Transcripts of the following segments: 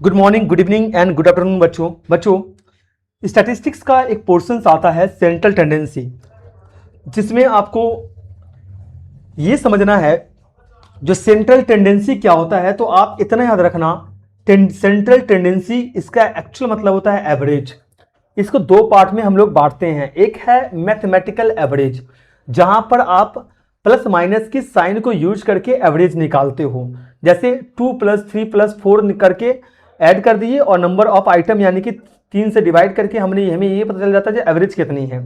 Good morning, good evening and good afternoon बच्चों statistics का एक पोर्शन आता है सेंट्रल टेंडेंसी, जिसमें आपको ये समझना है जो सेंट्रल टेंडेंसी क्या होता है। तो आप इतना याद रखना, सेंट्रल टेंडेंसी इसका एक्चुअल मतलब होता है एवरेज। इसको दो पार्ट में हम लोग बांटते हैं। एक है मैथमेटिकल एवरेज, जहां पर आप प्लस माइनस की साइन को यूज करके एवरेज निकालते हो। जैसे 2+3+4 करके ऐड कर दिए और नंबर ऑफ आइटम यानी कि 3 से डिवाइड करके हमें ये पता चल जाता है एवरेज कितनी है।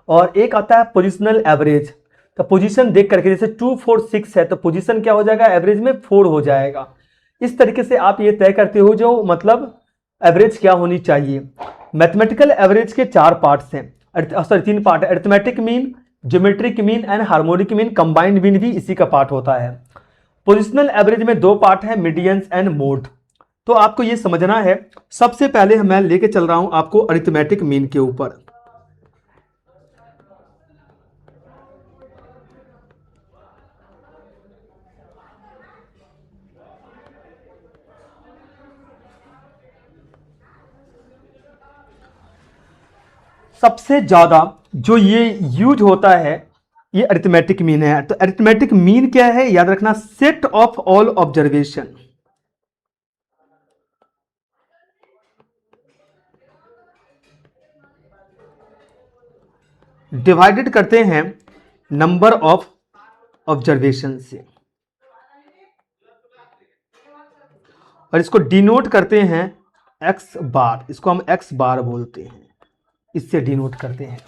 और एक आता है पोजिशनल एवरेज। तो पोजीशन देख करके, जैसे 2 4 6 है तो पोजीशन क्या हो जाएगा, एवरेज में 4 हो जाएगा। इस तरीके से आप ये तय करते हो जो मतलब एवरेज क्या होनी चाहिए। मैथमेटिकल एवरेज के 4 पार्ट्स हैं, सॉरी 3 पार्ट है। Arithmetic mean, geometric mean and harmonic mean, combined mean भी इसी का पार्ट होता है। पोजिशनल एवरेज में 2 पार्ट है, मीडियंस एंड मोड। तो आपको ये समझना है। सबसे पहले मैं लेके चल रहा हूं आपको अरिथमेटिक मीन के ऊपर। सबसे ज्यादा जो ये यूज होता है ये अरिथमेटिक मीन है। तो अरिथमेटिक मीन क्या है, याद रखना, set of all observation divided करते हैं नंबर ऑफ ऑब्जर्वेशन से, और इसको डिनोट करते हैं एक्स बार। इसको हम एक्स बार बोलते हैं, इससे डिनोट करते हैं।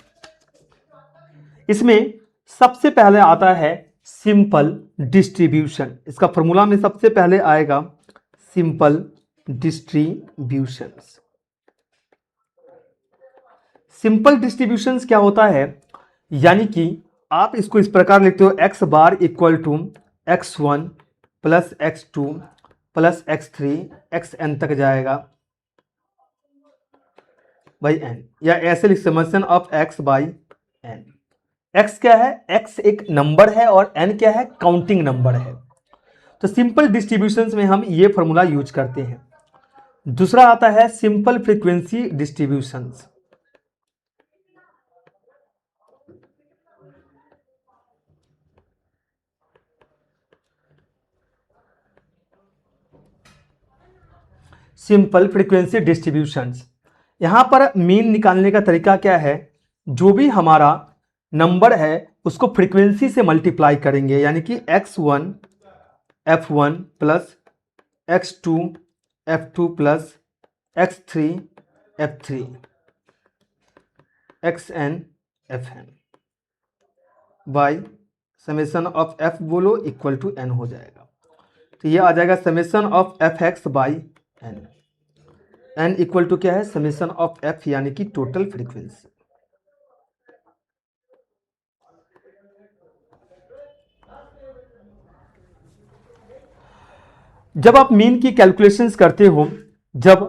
इसमें सबसे पहले आता है सिंपल डिस्ट्रीब्यूशन। इसका फॉर्मूला में सबसे पहले आएगा सिंपल डिस्ट्रीब्यूशन। सिंपल डिस्ट्रीब्यूशंस क्या होता है, यानी कि आप इसको इस प्रकार लिखते हो, X bar equal to x1 plus x2 plus x3, X N तक जाएगा बाई एन, या ऐसे लिख summation of x by N. x क्या है, x एक नंबर है और n क्या है, काउंटिंग नंबर है। तो सिंपल डिस्ट्रीब्यूशंस में हम ये फॉर्मूला यूज करते हैं। दूसरा आता है simple frequency distributions. Simple frequency distributions, यहां पर मीन निकालने का तरीका क्या है, जो भी हमारा नंबर है उसको फ्रीक्वेंसी से मल्टीप्लाई करेंगे, यानी कि x1 f1 plus x2 f2 plus x3 f3 xn fn by summation of f बोलो इक्वल टू n हो जाएगा। तो ये आ जाएगा summation of F X by N. N equal to क्या है, समेशन ऑफ एफ यानी कि टोटल फ्रीक्वेंसी। जब आप मीन की कैलकुलेशंस करते हो, जब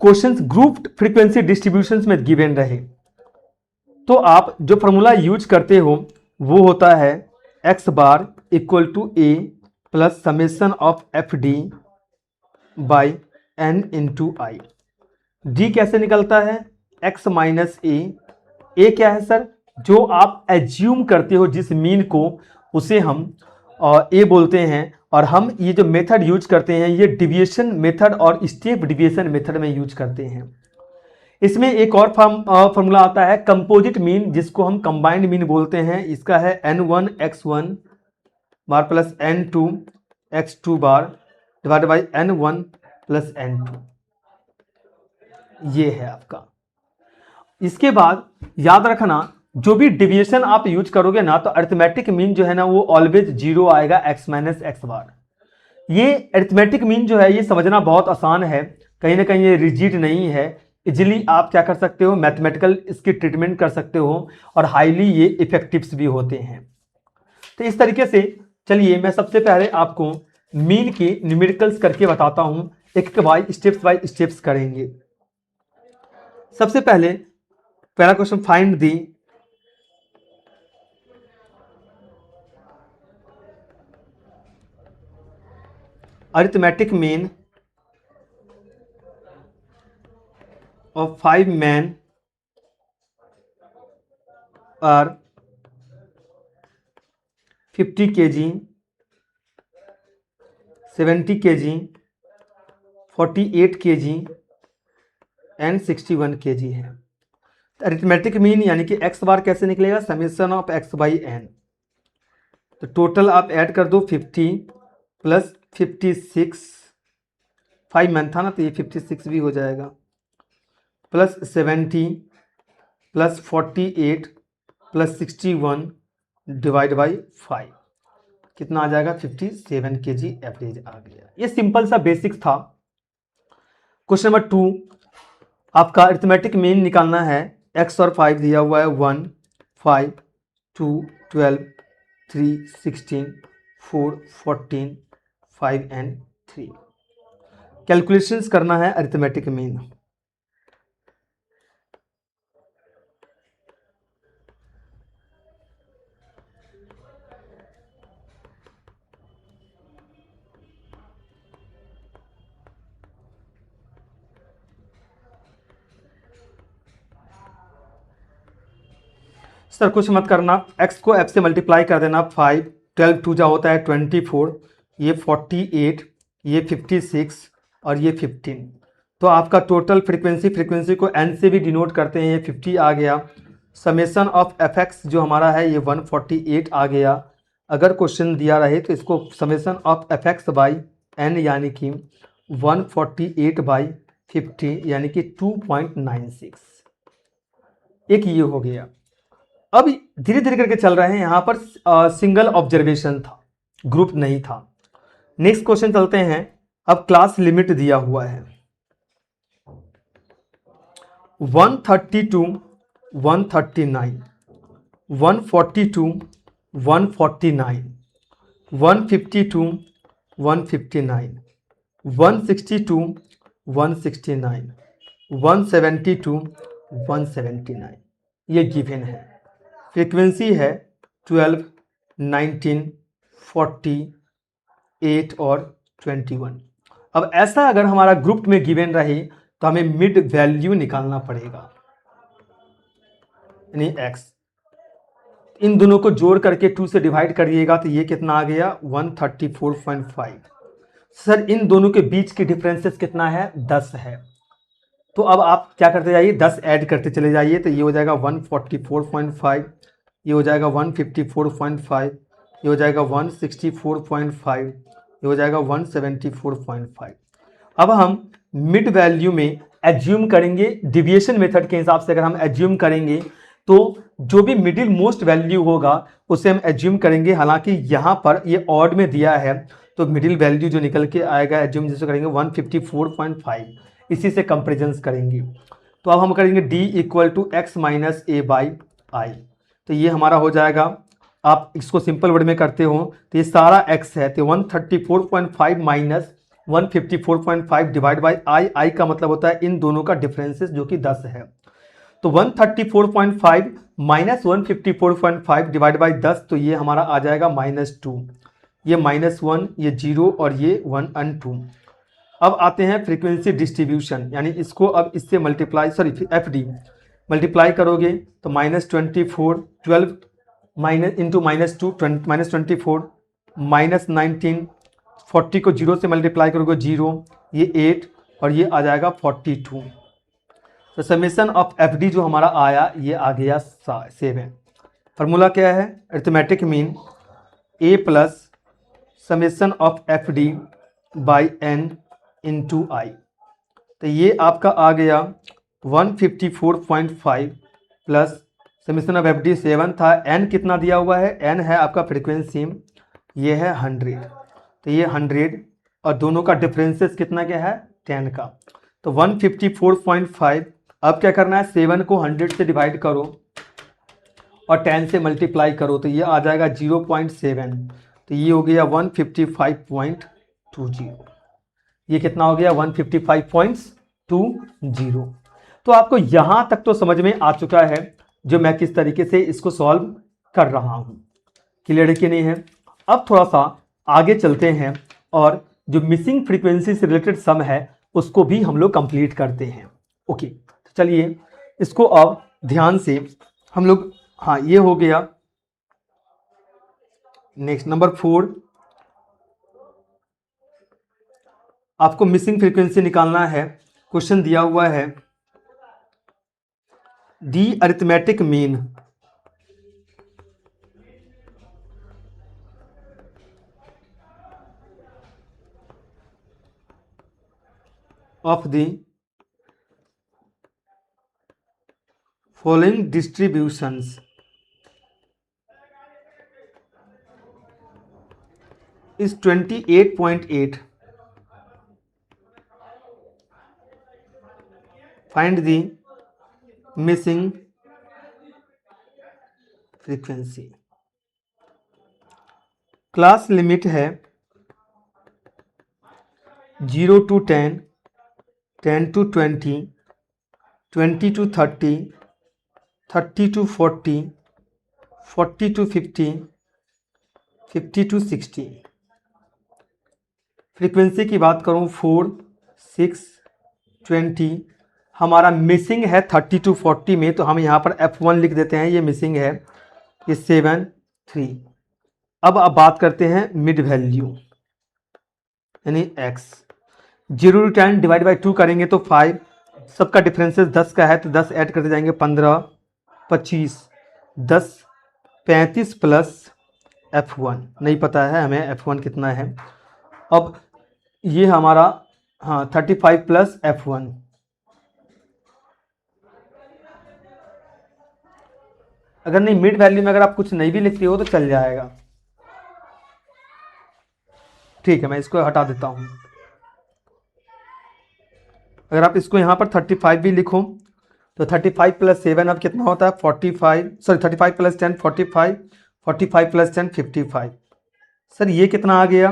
क्वेश्चंस ग्रुप फ्रीक्वेंसी डिस्ट्रीब्यूशंस में गिवन रहे, तो आप जो फॉर्मूला यूज करते हो वो होता है X bar equal to A plus summation of F D by N into I. D कैसे निकलता है, एक्स माइनस ए क्या है सर, जो आप एज्यूम करते हो जिस मीन को, उसे हम ए बोलते हैं। और हम ये जो मेथड यूज करते हैं ये डिविएशन मेथड और स्टेप डिविएशन मेथड में यूज करते हैं। इसमें एक और फॉर्मूला आता है कंपोजिट मीन, जिसको हम कंबाइंड मीन बोलते हैं। इसका है n1 x1 bar plus n2 x2 bar divide by n1 plus n2। ये है आपका। इसके बाद याद रखना, जो भी डिविएशन आप यूज करोगे ना, तो अरिथमेटिक मीन जो है ना वो ऑलवेज जीरो आएगा, x माइनस एक्स बार। ये अरिथमेटिक मीन जो है ये समझना बहुत आसान है, कहीं ना कहीं ये रिजिड नहीं है। इजिली आप क्या कर सकते हो, मैथमेटिकल इसकी ट्रीटमेंट कर सकते हो, और हाईली ये इफेक्टिव्स भी होते हैं। तो इस तरीके से चलिए मैं सबसे पहले आपको मीन की न्यूमेरिकल्स करके बताता हूं, एक बाय स्टेप्स करेंगे। सबसे पहले पहला question, find the arithmetic mean of 5 men are 50 kg, 70 kg, 48 kg and 61 kg है। अरिथमेटिक मीन यानी कि एक्स बार कैसे निकलेगा, summation of X by N. तो टोटल आप ऐड कर दो 50 प्लस 56, 5 मैन था ना तो ये 56 भी हो जाएगा, plus 70 plus 48 plus 61 divide by 5, कितना आ जाएगा 57 kg एवरेज आ गया। ये सिंपल सा बेसिक्स था। क्वेश्चन नंबर 2 आपका अरिथमेटिक मीन निकालना है। एक्स और 5 दिया हुआ है, 1 5 2 12 3 16 4 14 5 एंड 3। कैलकुलेशंस करना है अरिथमेटिक मीन। सर कुछ मत करना, x को f से मल्टीप्लाई कर देना। 5 12 2 जा होता है 24, ये 48, ये 56 और ये 15। तो आपका टोटल फ्रीक्वेंसी को n से भी डिनोट करते हैं, ये 50 आ गया। समेशन ऑफ fx जो हमारा है ये 148 आ गया। अगर क्वेश्चन दिया रहे तो इसको summation of fx by n यानी कि 148 बाई 50 यानी कि 2.96, एक ये हो गया। अब धीरे धीरे करके चल रहे हैं, यहां पर सिंगल ऑब्जर्वेशन था, ग्रुप नहीं था। नेक्स्ट क्वेश्चन चलते हैं। अब क्लास लिमिट दिया हुआ है 132 139 142 149 152 159 162 169 172 179, ये गिवन है। फ्रीक्वेंसी है 12 19 40 8 और 21। अब ऐसा अगर हमारा ग्रुप में गिवन रहे तो हमें मिड वैल्यू निकालना पड़ेगा, यानी x। इन दोनों को जोड़ करके 2 से डिवाइड करिएगा तो ये कितना आ गया 134.5। सर इन दोनों के बीच की डिफरेंसेस कितना है 10 है। तो अब आप क्या करते जाइए 10 ऐड करते चले जाइए, तो ये हो जाएगा 144.5, ये हो जाएगा 154.5, ये हो जाएगा 164.5, ये हो जाएगा 174.5। अब हम मिड वैल्यू में एज्यूम करेंगे, डिविएशन मेथड के हिसाब से अगर हम एज्यूम करेंगे तो जो भी मिडिल मोस्ट वैल्यू होगा उसे हम एज्यूम करेंगे। हालांकि यहाँ पर ये ऑड में दिया है तो मिडिल वैल्यू जो निकल के आएगा एज्यूम जिससे करेंगे 154.5, इसी से कंपेरिजन करेंगे। तो अब हम करेंगे d equal to X minus A by I, तो ये हमारा हो जाएगा। आप इसको सिंपल वर्ड में करते हो तो ये सारा x है, तो 134.5 माइनस 154.5 डिवाइड बाई आई, आई का मतलब होता है इन दोनों का डिफरेंसेस जो कि 10 है। तो 134.5 माइनस 154.5 डिवाइड बाई 10, तो ये हमारा आ जाएगा -2, ये -1, ये 0 और ये 1 and 2। अब आते हैं फ्रीक्वेंसी डिस्ट्रीब्यूशन, यानी इसको अब इससे मल्टीप्लाई FD मल्टीप्लाई करोगे तो -24 12 माइनस इंटू -2 -24 -19 40 को 0 से मल्टीप्लाई करोगे 0, ये 8 और ये आ जाएगा 42। तो समेशन ऑफ FD जो हमारा आया ये आ गया 7। फार्मूला क्या है arithmetic mean A plus summation of FD by n into I, तो ये आपका आ गया 154.5 प्लस समेशन ऑफ FD 7 था, n कितना दिया हुआ है, n है आपका फ्रीक्वेंसी, ये है 100, तो ये 100 और दोनों का डिफरेंसेस कितना क्या है 10 का, तो 154.5। अब क्या करना है 7 को 100 से डिवाइड करो और 10 से मल्टीप्लाई करो तो ये आ जाएगा 0.7, तो ये हो गया 155.20, ये कितना हो गया 155.20। तो आपको यहां तक तो समझ में आ चुका है जो मैं किस तरीके से इसको सॉल्व कर रहा हूं, क्लियर है कि नहीं है। अब थोड़ा सा आगे चलते हैं और जो मिसिंग फ्रीक्वेंसी से रिलेटेड सम है उसको भी हम लोग कंप्लीट करते हैं। ओके चलिए इसको अब ध्यान से हम लोग, हाँ ये हो गया। नेक्स्ट नंबर 4, आपको मिसिंग फ्रीक्वेंसी निकालना है। क्वेश्चन दिया हुआ है the arithmetic mean of the following distributions is 28.8। Find the missing frequency. Class limit है 0 to 10, 10 to 20, 20 to 30, 30 to 40, 40 to 50, 50 to 60। Frequency की बात करूं 4, 6, 20। हमारा मिसिंग है 30 to 40 में, तो हम यहाँ पर F1 लिख देते हैं, ये मिसिंग है, ये 7, 3। अब बात करते हैं मिड वैल्यू यानी x। 0 to 10 डिवाइड बाई 2 करेंगे तो 5, सबका डिफरेंसेस 10 का है तो 10 ऐड करते जाएंगे, 15, 25, 10, 35 प्लस F1 नहीं पता है हमें F1 कितना है। अब ये हमारा, हाँ 35 प्लस F1, अगर नहीं मिड वैल्यू में अगर आप कुछ नहीं भी लिखते हो तो चल जाएगा। ठीक है, मैं इसको हटा देता हूं। अगर आप इसको यहाँ पर 35 भी लिखो तो 35 प्लस 7 अब कितना होता है 45, सॉरी 35 प्लस 10 45, 45 प्लस 10 55। सर ये कितना आ गया,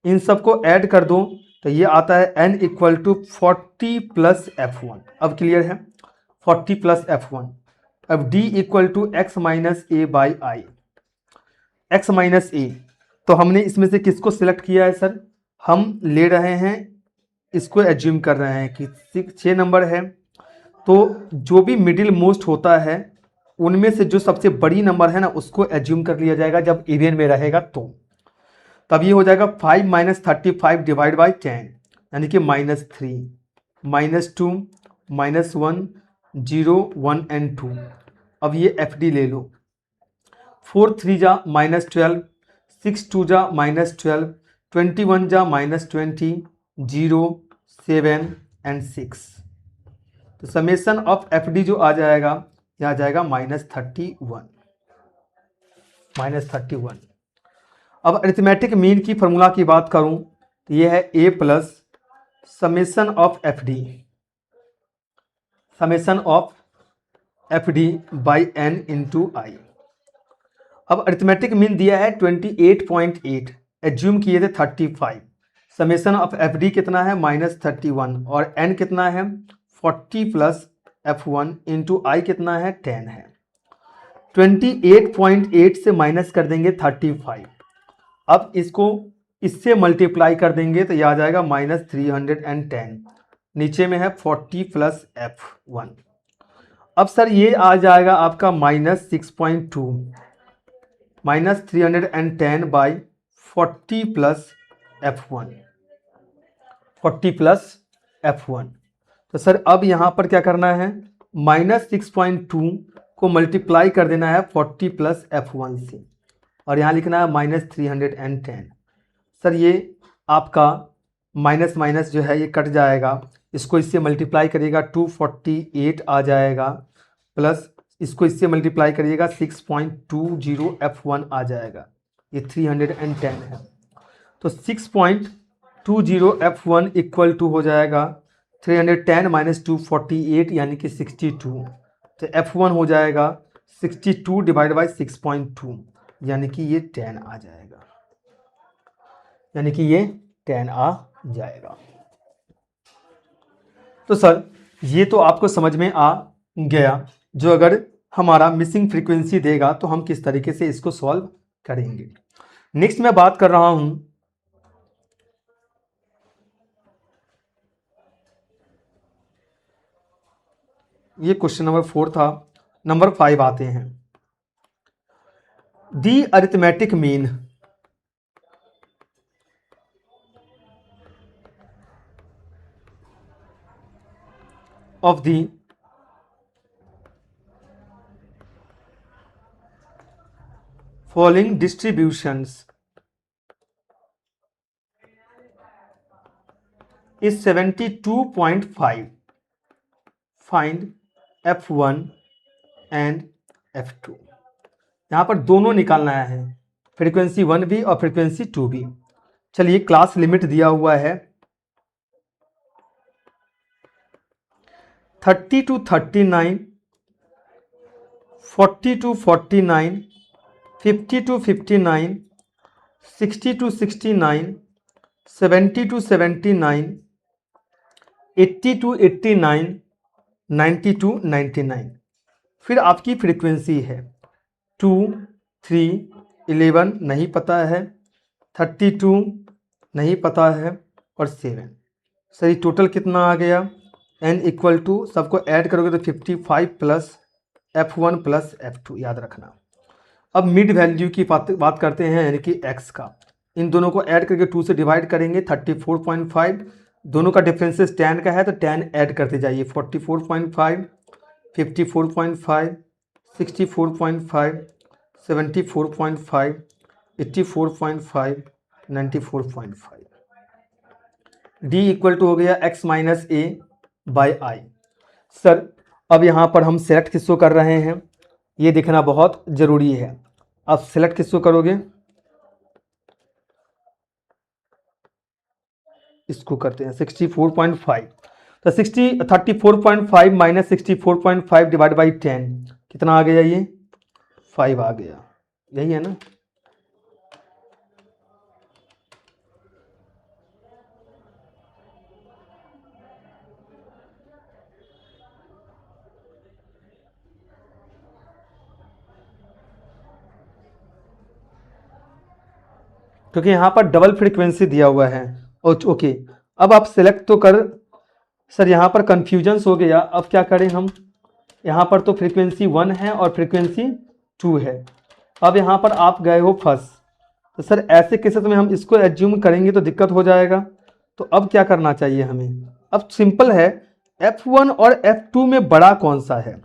इन सबको ऐड कर दो तो ये आता है n equal to 40 plus F1। अब क्लियर है, 40 प्लस F1। अब d equal to x minus A by I, x minus A. तो हमने इसमें से किसको सिलेक्ट किया है सर, हम ले रहे हैं, इसको एज्यूम कर रहे हैं कि 6 नंबर है, तो जो भी मिडिल मोस्ट होता है उनमें से जो सबसे बड़ी नंबर है ना उसको एज्यूम कर लिया जाएगा जब इवन में रहेगा तो। तब ये हो जाएगा 5 माइनस 35 डिवाइड बाई 10 यानी कि -3, -2, -1, 0, 1 एंड 2। अब ये FD ले लो, 4 3 जा -12, 6 2 जा -12, 21 जा -20, 0, 7 एंड 6। तो समेशन ऑफ FD जो आ जाएगा यह आ जाएगा -31, -31। अब अरिथमेटिक मीन की फॉर्मूला की बात करूं तो ये है a plus summation of FD by n into I. अब अरिथमेटिक मीन दिया है 28.8, एज्यूम किए थे 35, समेशन ऑफ FD कितना है -31 और n कितना है 40 प्लस F1 इंटू आई कितना है 10 है। 28.8 से माइनस कर देंगे 35, अब इसको इससे मल्टीप्लाई कर देंगे तो यह आ जाएगा -310, नीचे में है 40 प्लस F1। अब सर ये आ जाएगा आपका -6.2, -310 by 40 plus F1, 40 plus F1। तो सर अब यहाँ पर क्या करना है, -6.2 को मल्टीप्लाई कर देना है 40 प्लस F1 से और यहाँ लिखना है -310। सर ये आपका माइनस माइनस जो है ये कट जाएगा, इसको इससे मल्टीप्लाई करिएगा 248 आ जाएगा, प्लस इसको इससे मल्टीप्लाई करिएगा 6.20 F1 आ जाएगा, ये 310 है। तो 6.20 F1 इक्वल टू हो जाएगा 310 माइनस 248 यानी कि 62। तो F1 हो जाएगा 62 डिवाइड बाई 6.2 यानी कि ये 10 आ जाएगा, यानी कि ये 10 आ जाएगा। तो सर ये तो आपको समझ में आ गया, जो अगर हमारा मिसिंग फ्रीक्वेंसी देगा तो हम किस तरीके से इसको सॉल्व करेंगे। नेक्स्ट मैं बात कर रहा हूं ये क्वेश्चन नंबर 4 था। नंबर 5 आते हैं। The arithmetic mean of the following distributions is 72.5. Find F1 and F2। यहाँ पर दोनों निकालना है, फ्रीक्वेंसी 1 भी और फ्रीक्वेंसी 2 भी। चलिए, क्लास लिमिट दिया हुआ है 30 to 39, 40 to 49, 50 to 59, 60 to 69, 70 to 79, 80 to 89, 90 to 99। फिर आपकी फ्रीक्वेंसी है 2, 3, 11 नहीं पता है, 32 नहीं पता है और 7। सही, टोटल कितना आ गया? n इक्वल टू, सबको ऐड करोगे तो 55 प्लस F1 प्लस F2, याद रखना। अब मिड वैल्यू की बात करते हैं, यानी कि x का। इन दोनों को ऐड करके 2 से डिवाइड करेंगे, 34.5। दोनों का डिफरेंसेस 10 का है तो 10 ऐड करते जाइए, 44.5, 54.5, 64.5, 74.5, 84.5, 94.5। d इक्वल टू हो गया x minus A by I. Sir, अब यहाँ पर हम सेलेक्ट किसको कर रहे हैं, ये देखना बहुत ज़रूरी है। अब सेलेक्ट किसको करोगे? इसको करते हैं 64.5। तो 34.5 माइनस 64.5 डिवाइड बाई 10 कितना आ गया? ये 5 आ गया, यही है ना। क्योंकि यहाँ पर डबल फ्रीक्वेंसी दिया हुआ है। ओके, अब आप सेलेक्ट तो कर। सर, यहाँ पर कन्फ्यूजन हो गया, अब क्या करें हम? यहाँ पर तो फ्रीक्वेंसी 1 है और फ्रीक्वेंसी 2 है। अब यहाँ पर आप गए हो फंस, तो सर ऐसे केसेस में हम इसको एज्यूम करेंगे तो दिक्कत हो जाएगा। तो अब क्या करना चाहिए हमें? अब सिंपल है, F1 और F2 में बड़ा कौन सा है?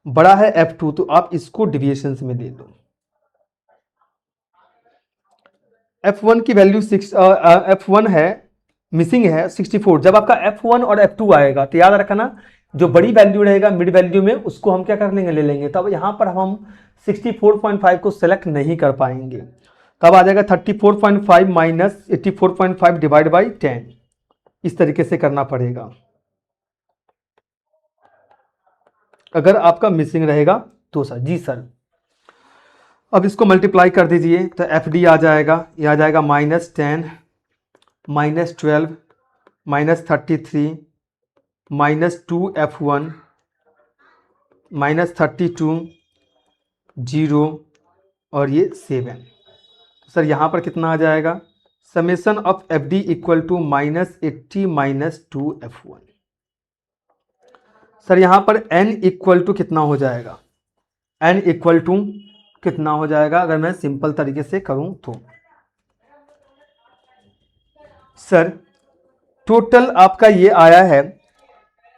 बड़ा है F2, तो आप इसको डिविएशंस में दे दो। F1 की वैल्यू F1 है, मिसिंग है 64। जब आपका F1 और F2 आएगा तो याद रखना, जो बड़ी वैल्यू रहेगा मिड वैल्यू में, उसको हम क्या कर लेंगे, ले लेंगे। तब यहाँ पर हम 64.5 को सेलेक्ट नहीं कर पाएंगे। तब आ जाएगा 34.5 माइनस 84.5 डिवाइड बाई 10। इस तरीके से करना पड़ेगा अगर आपका मिसिंग रहेगा तो। सर जी सर, अब इसको मल्टीप्लाई कर दीजिए तो FD आ जाएगा, ये आ जाएगा -10, -12, -33, -2F1, -32, 0 और ये 7। सर यहाँ पर कितना आ जाएगा? Summation of FD equal to -80 -2F1। Sir यहाँ पर n इक्वल टू कितना हो जाएगा? n इक्वल टू कितना हो जाएगा अगर मैं सिंपल तरीके से करूं तो? सर, टोटल आपका ये आया है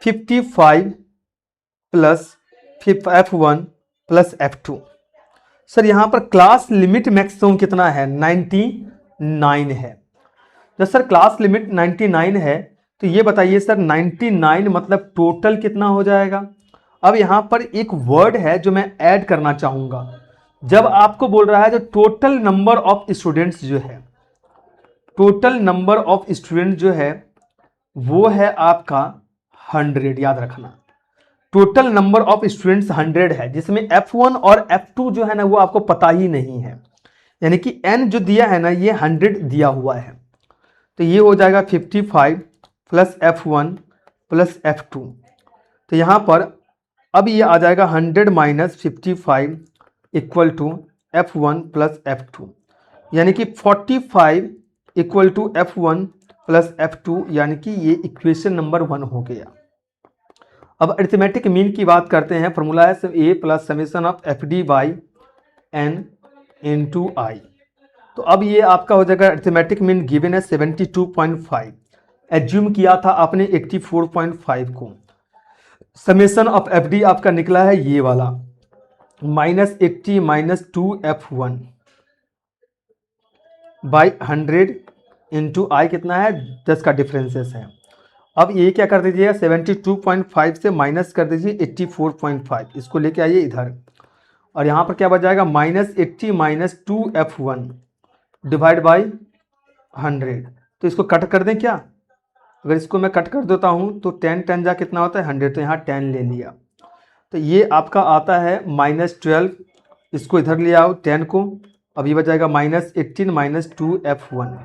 55 plus F1 plus F2। Sir यहाँ पर क्लास लिमिट मैक्सिमम कितना है? 99 है। जब सर क्लास लिमिट 99 है तो ये बताइए सर, 99 मतलब टोटल कितना हो जाएगा? अब यहाँ पर एक वर्ड है जो मैं ऐड करना चाहूँगा। जब आपको बोल रहा है जो टोटल नंबर ऑफ स्टूडेंट्स जो है, टोटल नंबर ऑफ स्टूडेंट जो है वो है आपका 100, याद रखना। टोटल नंबर ऑफ स्टूडेंट्स 100 है, जिसमें F1 और F2 जो है ना वो आपको पता ही नहीं है, यानी कि n जो दिया है ना ये 100 दिया हुआ है। तो ये हो जाएगा 55 प्लस F1 प्लस F2। तो यहाँ पर अब ये आ जाएगा 100 minus 55 equal to F1 plus F2, यानी कि 45 equal to F1 plus F2, यानी कि ये इक्वेशन नंबर 1 हो गया। अब अरिथमेटिक मीन की बात करते हैं। फॉर्मूला है A plus summation of F D by N into I. तो अब ये आपका हो जाएगा अरिथमेटिक मीन गिवन है 72.5, एज्यूम किया था आपने 84.5 को। समेशन ऑफ एफ डी आपका निकला है ये वाला -80 -2f1 बाई 100 इंटू आई कितना है 10 का डिफरेंसेस है। अब ये क्या कर दीजिएगा 72.5 से माइनस कर दीजिए 84.5, इसको लेके आइए इधर और यहाँ पर क्या बच जाएगा -80 -2f1 डिवाइड बाई 100। तो इसको कट कर दें क्या? अगर इसको मैं कट कर देता हूँ तो 10 10 जा कितना होता है 100, तो यहाँ 10 ले लिया तो ये आपका आता है -12। इसको इधर ले आओ 10 को, अब ये बच जाएगा -18 -2f1,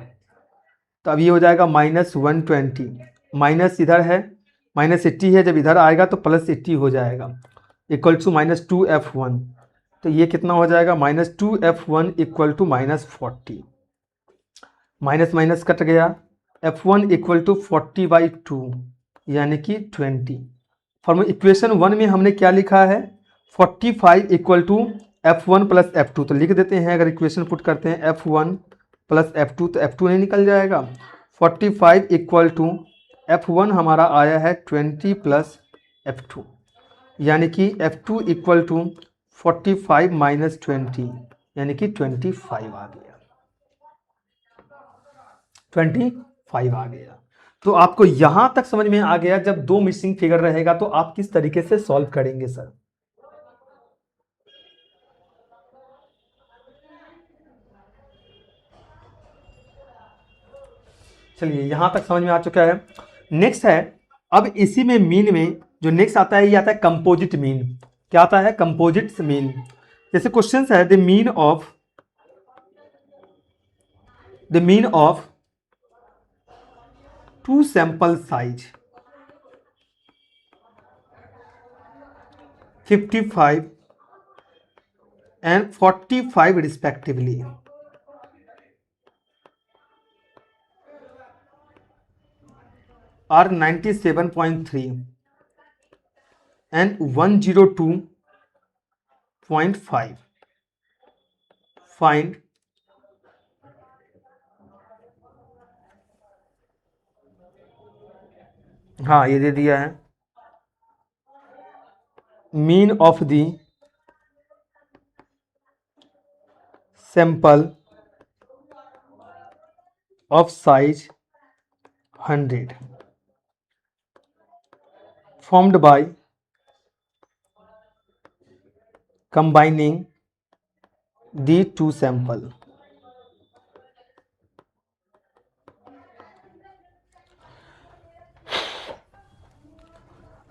तो अब ये हो जाएगा -120। माइनस इधर है -80 है, जब इधर आएगा तो +80 हो जाएगा इक्वल टू -2f1। तो ये कितना हो जाएगा -2f1 equal to -40। Minus minus cut गया, f1 इक्वल टू 40/2 यानी कि 20। फॉर्म इक्वेशन 1 में हमने क्या लिखा है 45 equal to f1 plus f2, तो लिख देते हैं। अगर इक्वेशन पुट करते हैं f1 प्लस f2 तो f2 नहीं निकल जाएगा। 45 इक्वल टू f1 हमारा आया है 20 प्लस f2 यानी कि f2 इक्वल टू 45 माइनस 20 यानी कि 25 आ गया, 25 आ गया। तो आपको यहां तक समझ में आ गया। जब दो मिसिंग फिगर रहेगा तो आप किस तरीके से सॉल्व करेंगे सर? चलिए यहां तक समझ में आ चुका है। नेक्स्ट है, अब इसी में मीन में जो नेक्स्ट आता है ये आता है कंपोजिट मीन। क्या आता है? Composite mean. जैसे क्वेश्चन है the mean of two sample size 55 and 45 respectively are 97.3 and 102.5. Find हाँ ये दे दिया है mean of the sample of size 100 formed by combining the two sample।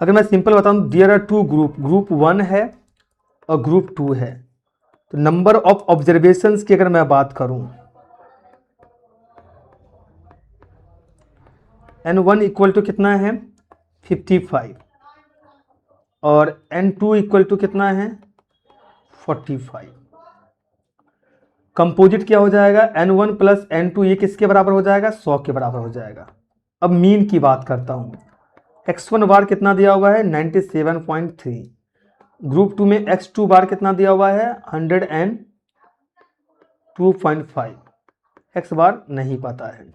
अगर मैं सिंपल बताऊं देयर आर टू ग्रुप 1 है और ग्रुप 2 है। तो नंबर ऑफ ऑब्जर्वेशंस की अगर मैं बात करूं N1 इक्वल टू कितना है 55 और N2 इक्वल टू कितना है 45। कंपोजिट क्या हो जाएगा N1 प्लस N2, ये किसके बराबर हो जाएगा 100 के बराबर हो जाएगा। अब मीन की बात करता हूं, x1 बार कितना दिया हुआ है 97.3, ग्रुप 2 में x2 बार कितना दिया हुआ है 102.5, x बार नहीं पता है।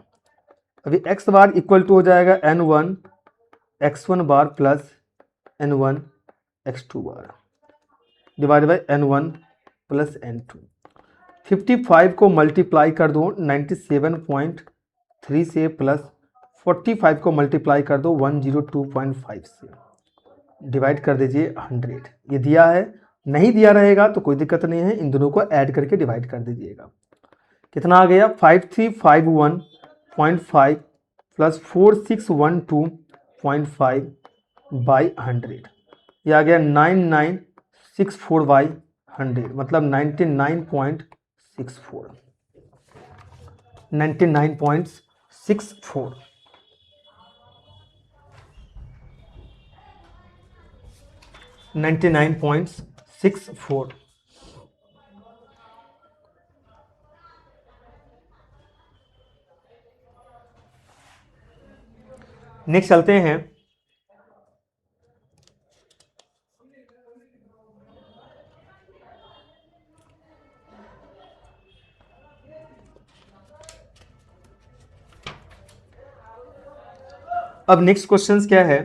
अभी x बार इक्वल टू हो जाएगा N1 x1 bar plus N1 x2 bar divide by N1 plus N2। 55 को मल्टीप्लाई कर दो 97.3 से प्लस 45 को मल्टीप्लाई कर दो 102.5 से, डिवाइड कर दीजिए 100। ये दिया है, नहीं दिया रहेगा तो कोई दिक्कत नहीं है, इन दोनों को ऐड करके डिवाइड कर दीजिएगा। कितना आ गया 5351.5 प्लस 4612.5 बाई 100, ये आ गया 9964 बाई 100 मतलब 99.64 99.64। नेक्स्ट चलते हैं अब नेक्स्ट क्वेश्चन क्या है,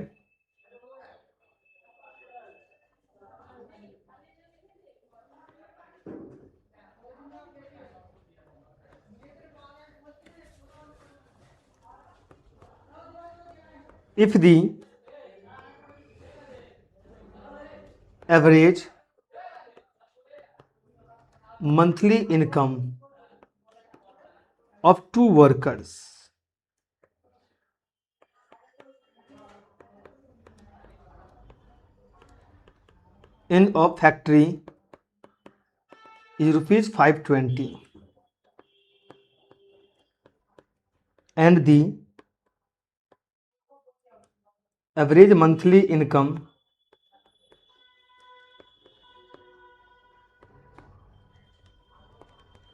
if the average monthly income of two workers in a factory is rupees 520 and the average monthly income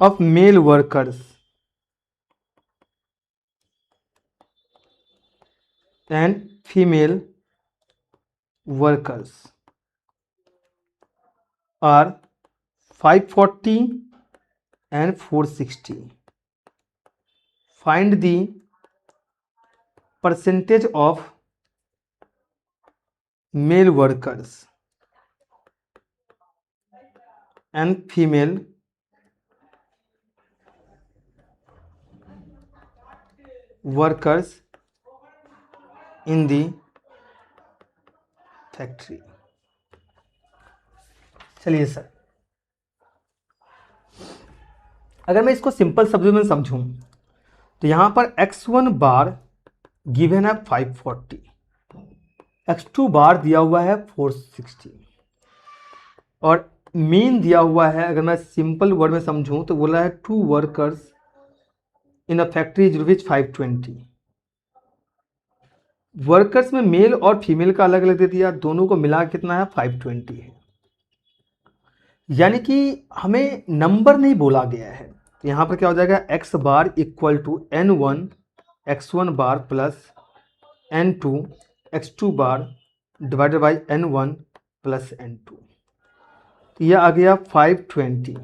of male workers and female workers are 540 and 460. Find the percentage of male workers and female workers in the factory. चलिए sir, अगर मैं इसको simple शब्दों में समझूं तो यहां पर x1 बार given है 540, x2 बार दिया हुआ है 460 और मीन दिया हुआ है, अगर मैं सिंपल वर्ड में समझूं तो बोला है two workers in a factory is rupees 520। Workers में मेल और फीमेल का अलग अलग दे दिया, दोनों को मिला कितना है 520 है, यानी कि हमें नंबर नहीं बोला गया है। तो यहाँ पर क्या हो जाएगा, x bar equal to n1 x1 bar plus n2 x2 bar divided by n1 plus n2। तो यह आ गया 520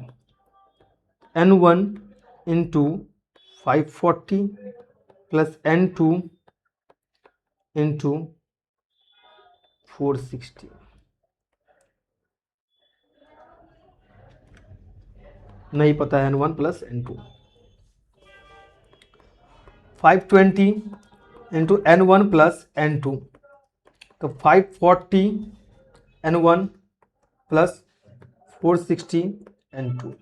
n1 into 540 plus n2 into 460। नहीं पता है n1 plus n2। 520 into n1 plus n2 तो 540 n1 प्लस 460 n2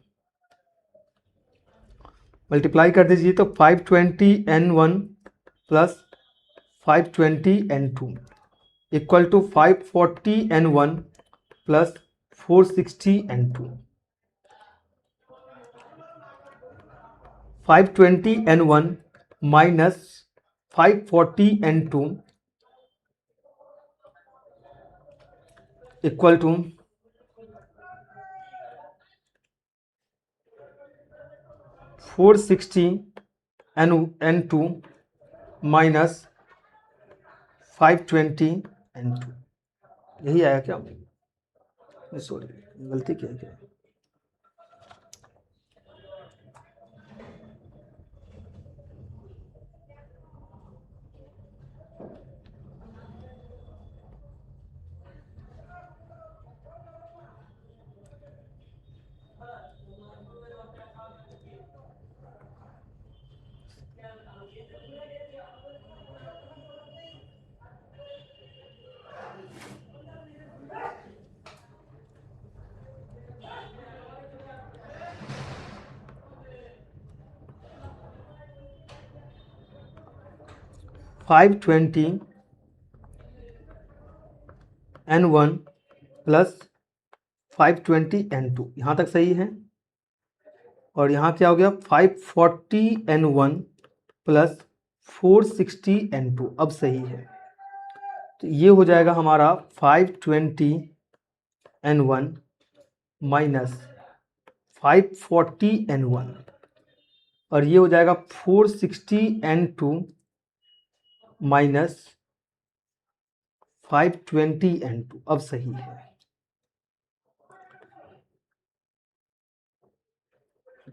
मल्टीप्लाई कर दीजिए तो 520 n1 plus 520 n2 equal to 540 n1 plus 460 n2। 520 n1 minus 540 n2 equal to 460 n2 minus 520 n2। यही आया क्या, सॉरी गलती क्या है क्या? 520 n1 प्लस 520 n2 यहाँ तक सही है, और यहाँ क्या हो गया 540 n1 प्लस 460 n2 अब सही है। तो ये हो जाएगा हमारा 520 n1 माइनस 540 n1 और ये हो जाएगा 460 n2 माइनस 520 n2 अब सही है।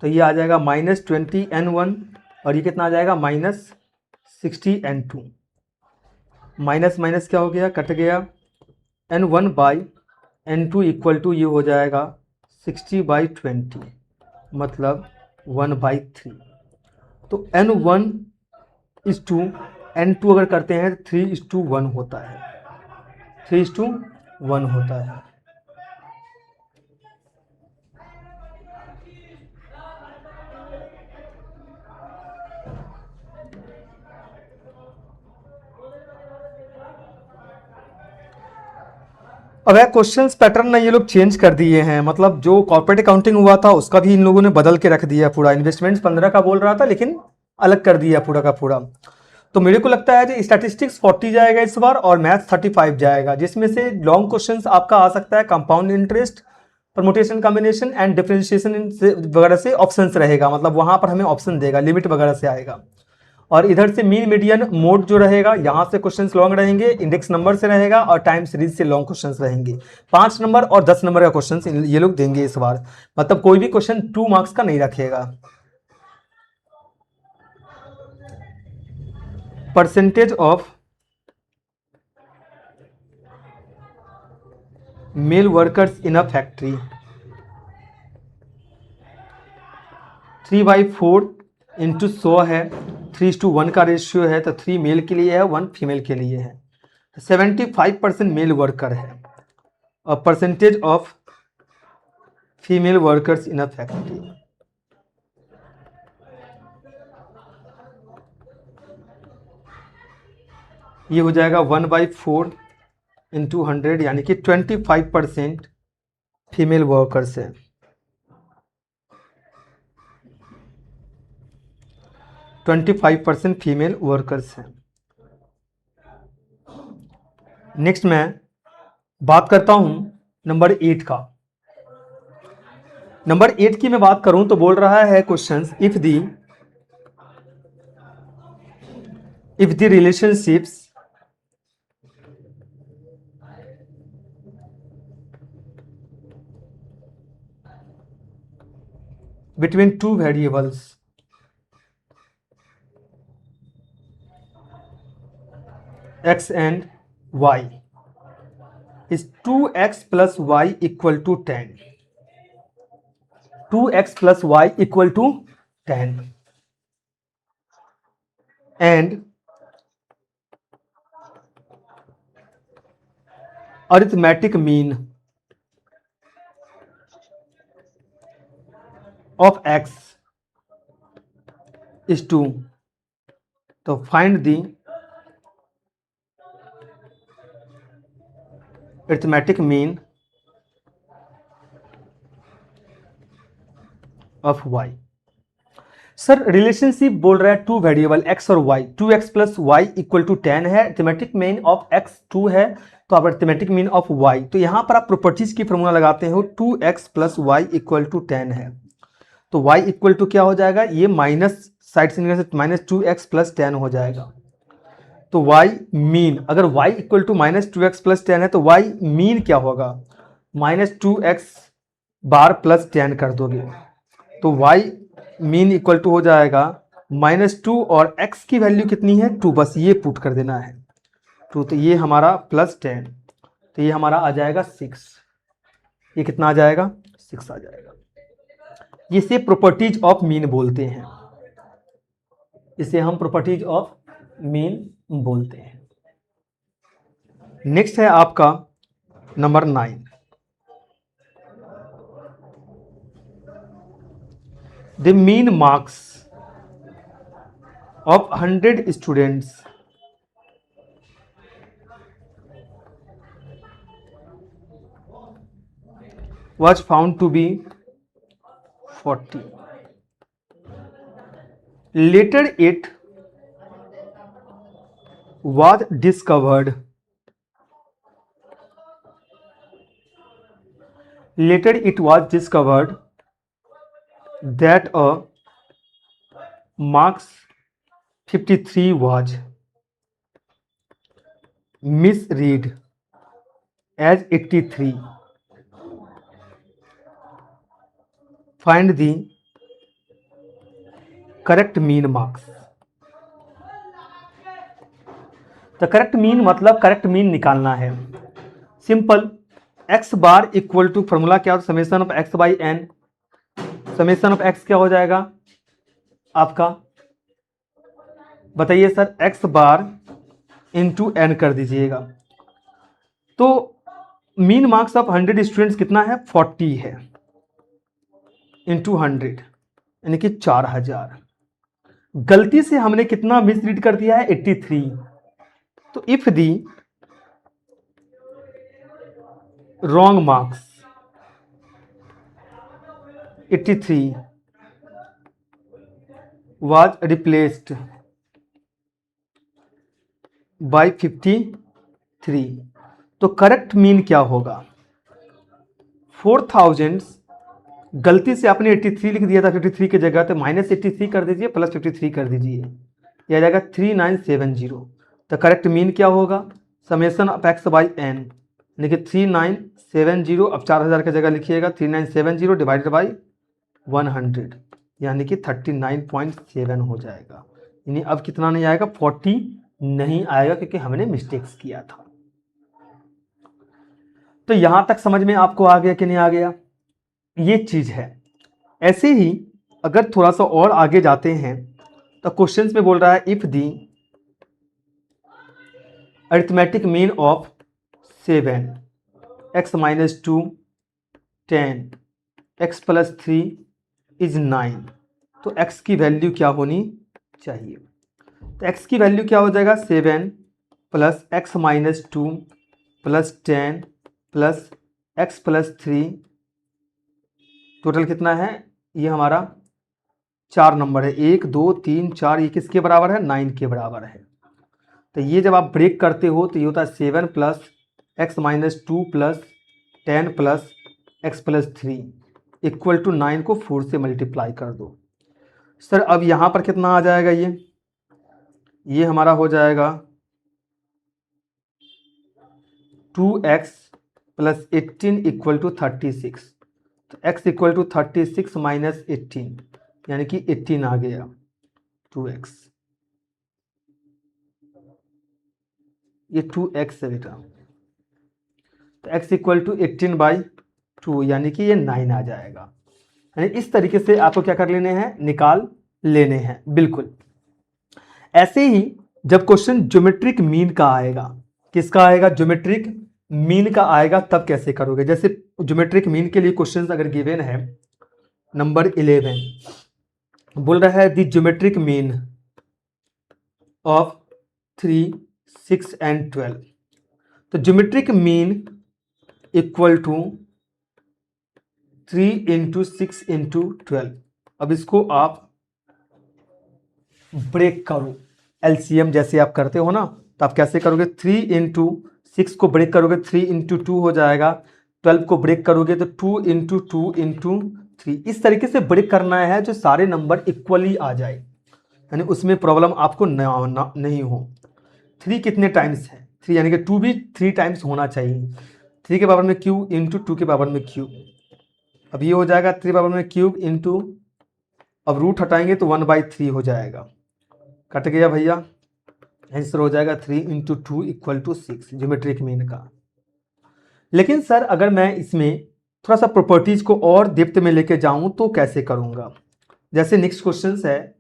तो ये आ जाएगा -20 n1 और ये कितना आ जाएगा -60 n2। माइनस माइनस क्या हो गया, कट गया। N1/N2 इक्वल टू ये हो जाएगा 60/20, मतलब 1/3। तो N1:N2 अगर करते हैं तो 3:1 होता है, 3:1 होता है। अब है क्वेश्चंस पैटर्न ना ये लोग चेंज कर दिए हैं, मतलब जो कॉर्पोरेट अकाउंटिंग हुआ था उसका भी इन लोगों ने बदल के रख दिया पूरा। इन्वेस्टमेंट्स 15 का बोल रहा था लेकिन अलग कर दिया पूरा का पूरा। तो मेरे को लगता है कि स्टैटिस्टिक्स 40 जाएगा इस बार और मैथ्स 35 जाएगा, जिसमें से लॉन्ग क्वेश्चंस आपका आ सकता है compound interest, permutation combination and differentiation वगैरह से ऑप्शंस रहेगा, मतलब वहां पर हमें ऑप्शन देगा, लिमिट वगैरह से आएगा। और इधर से मीन मीडियन मोड जो रहेगा, यहाँ से क्वेश्चंस लॉन्ग रहेंगे, इंडेक्स नंबर से रहेगा और टाइम सीरीज से लॉन्ग क्वेश्चंस रहेंगे। 5 नंबर और 10 नंबर का क्वेश्चंस ये लोग देंगे इस बार, मतलब कोई भी क्वेश्चन 2 मार्क्स का नहीं रखेगा। Percentage of male workers in a factory 3/4 into 100 है, 3:1 का रेशियो है, तो 3 मेल के लिए है, 1 फीमेल के लिए है। 75% मेल वर्कर है। और percentage of female workers in a factory, ये हो जाएगा 1/4 इंटू 100, यानी कि 25% फीमेल वर्कर्स है। 25% फीमेल वर्कर्स हैं। नेक्स्ट मैं बात करता हूं नंबर 8 का। नंबर 8 की मैं बात करूं तो बोल रहा है questions, if the relationships between two variables x and y is 2x plus y equal to 10, 2x plus y equal to 10 and arithmetic mean of x is 2, तो find the arithmetic mean of y। Sir relationship बोल रहा है two variable x और y, 2x plus Y equal to 10 है, arithmetic mean of x 2 है, तो अब arithmetic mean of y, तो यहां पर आप प्रॉपर्टीज की फॉर्मूला लगाते हो, 2x plus Y equal to 10 है, तो y इक्वल टू क्या हो जाएगा, ये माइनस साइड से निकलने से -2x प्लस 10 हो जाएगा। तो y मीन, अगर y equal to -2x plus 10 है तो y मीन क्या होगा, -2x बार प्लस 10 कर दोगे, तो y मीन इक्वल टू हो जाएगा -2 और x की वैल्यू कितनी है 2, बस ये पुट कर देना है 2, तो ये हमारा +10, तो ये हमारा आ जाएगा 6, ये कितना आ जाएगा 6 आ जाएगा। इसे प्रॉपर्टीज ऑफ मीन बोलते हैं, इसे हम प्रॉपर्टीज ऑफ मीन बोलते हैं। नेक्स्ट है आपका number 9, the mean marks of 100 students was found to be 40. Later it was discovered that a marks 53 was misread as 83. Find the correct mean marks। तो correct mean मतलब correct mean निकालना है, simple. X bar equal to formula क्या होता है, summation of X by N. Summation of X क्या हो जाएगा आपका, बताइए sir, X bar into N कर दीजिएगा। तो मीन मार्क्स ऑफ 100 स्टूडेंट्स कितना है, 40 है, इंटू 100 यानी कि 4000। गलती से हमने कितना मिसरीड कर दिया है, 83। तो if the wrong marks 83 was replaced by 53, तो करेक्ट मीन क्या होगा, 4000। गलती से आपने 83 लिख दिया था 53 की जगह, तो -83 कर दीजिए, +53 कर दीजिए, यह आ जाएगा 3970। तो करेक्ट मीन क्या होगा, summation of X by N, यानी कि 3970। अब 4000 की जगह लिखिएगा 3970 डिवाइडेड बाई 100, यानी कि 39.7 हो जाएगा। यानी अब कितना नहीं आएगा, 40 नहीं आएगा, क्योंकि हमने मिस्टेक्स किया था। तो यहां तक समझ में आपको आ गया कि नहीं आ गया, ये चीज है। ऐसे ही अगर थोड़ा सा और आगे जाते हैं तो क्वेश्चंस में बोल रहा है, if the arithmetic mean of 7 x - 2 10 x + 3 is 9, तो x की वैल्यू क्या होनी चाहिए। तो x की वैल्यू क्या हो जाएगा, 7 + x - 2 + 10 + x + 3, टोटल कितना है, ये हमारा 4 नंबर है, 1 2 3 4, ये किसके बराबर है, 9 के बराबर है। तो ये जब आप ब्रेक करते हो तो ये होता है 7 + x - 2 + 10 + x + 3 = 9 को 4 से मल्टीप्लाई कर दो। सर अब यहाँ पर कितना आ जाएगा, ये हमारा हो जाएगा 2x + 18 = 36। तो x = 36 - 18, यानी कि 18 आ गया, 2x, ये 2x है बेटा। तो x = 18/2, यानी कि ये 9 आ जाएगा। यानी इस तरीके से आपको क्या कर लेने हैं, निकाल लेने हैं, बिल्कुल। ऐसे ही जब क्वेश्चन ज्योमेट्रिक मीन का आएगा, किसका आएगा, ज्योमेट्रिक मीन का आएगा, तब कैसे करोगे। जैसे ज्योमेट्रिक मीन के लिए क्वेश्चन अगर गिवन है, नंबर 11 बोल रहा है the geometric mean of 3 6 and 12, तो ज्योमेट्रिक मीन इक्वल टू 3 × 6 × 12। अब इसको आप ब्रेक करो, एलसीएम जैसे आप करते हो ना, तो आप कैसे करोगे, 3 × 6 को ब्रेक करोगे 3 × 2 हो जाएगा, 12 को ब्रेक करोगे तो 2 × 2 × 3। इस तरीके से ब्रेक करना है जो सारे नंबर इक्वली आ जाए, यानी उसमें प्रॉब्लम आपको नहीं हो। 3 कितने टाइम्स है, 3, यानी कि 2 भी 3 टाइम्स होना चाहिए। 3 के पावर में क्यूब इंटू 2 के पावर में क्यूब, अब ये हो जाएगा 3 पावर में क्यूब इंटू, अब रूट हटाएंगे तो 1/3 हो जाएगा, कट गया भैया, आंसर हो जाएगा 3 × 2 = 6, ज्योमेट्रिक मीन का। लेकिन सर अगर मैं इसमें थोड़ा सा प्रॉपर्टीज को और डेप्थ में लेके जाऊं तो कैसे करूंगा। जैसे नेक्स्ट क्वेश्चन है,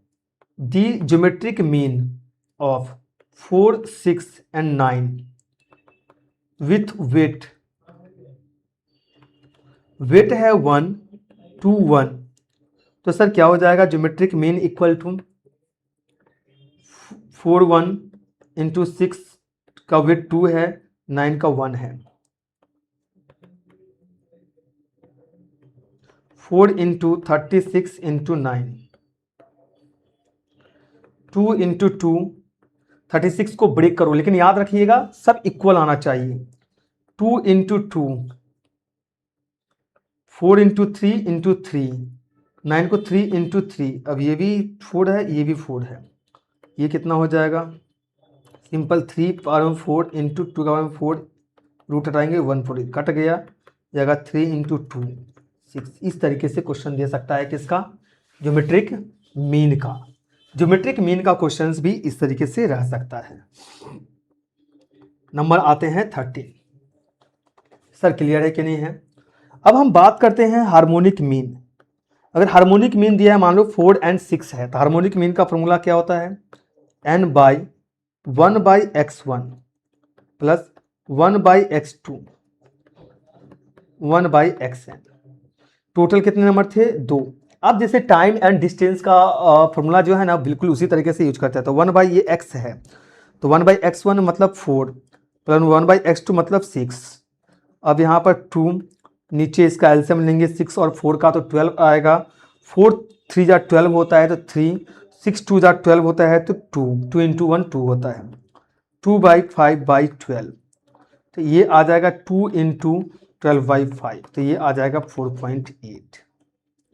the geometric mean of 4 6 and 9 with weight, weight है 1 2 1, तो सर क्या हो जाएगा, ज्योमेट्रिक मीन इक्वल टू 4 1 × 6 का वेट 2 है, 9 का 1 है, 4 × 36 × 9, 2 × 2, 36 को ब्रेक करो, लेकिन याद रखिएगा सब इक्वल आना चाहिए। 2 × 2, 4 × 3 × 3, 9 को 3 × 3, अब ये भी 4 है, ये भी 4 है, ये कितना हो जाएगा, सिंपल 3 पावर में 4 × 2 का पावर में 4, रूट हटाएंगे 1 4 कट गया, जाएगा 3 × 2 6। इस तरीके से क्वेश्चन दे सकता है किसका, ज्योमेट्रिक मीन का। ज्योमेट्रिक मीन का क्वेश्चंस भी इस तरीके से रह सकता है। नंबर आते हैं 13। सर क्लियर है कि नहीं है? अब हम बात करते हैं हार्मोनिक मीन। अगर हार्मोनिक मीन दिया है, मान लो 4 एंड 6 है, तो हार्मोनिक मीन का फॉर्मूला क्या होता है? n by 1/x1 plus 1/x2 1/xn। Total कितने नंबर थे? 2। अब जैसे टाइम एंड डिस्टेंस का फॉर्मूला जो है ना, बिल्कुल उसी तरीके से यूज करते हैं। तो 1 ये x है, तो 1/x1 मतलब 4 प्लस 1/x2 मतलब 6। अब यहाँ पर 2, नीचे इसका एलसीएम लेंगे 6 और 4 का, तो 12 आएगा। 4 3 जा 12 होता है तो 3, 6 2 जा 12 होता है तो 2, 2 इंटू 1 2 होता है, 2/5/12। तो ये आ जाएगा 2 इंटू 12/5, तो ये आ जाएगा 4.8,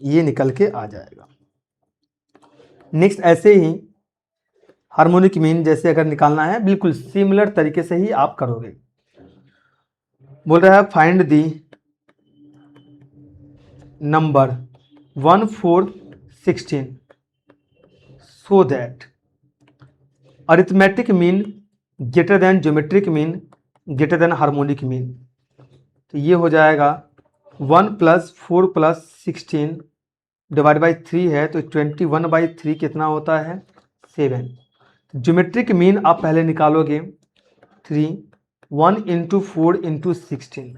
ये निकल के आ जाएगा। नेक्स्ट ऐसे ही हार्मोनिक मीन जैसे अगर निकालना है, बिल्कुल सिमिलर तरीके से ही आप करोगे। बोल रहा है find the number 1 4 16 so that arithmetic mean greater than geometric mean greater than harmonic mean. तो ये हो जाएगा 1 + 4 + 16 डिवाइड बाई 3 है, तो 21/3 कितना होता है? 7। ज्योमेट्रिक मीन आप पहले निकालोगे 3, 1 इंटू 4 इंटू 16,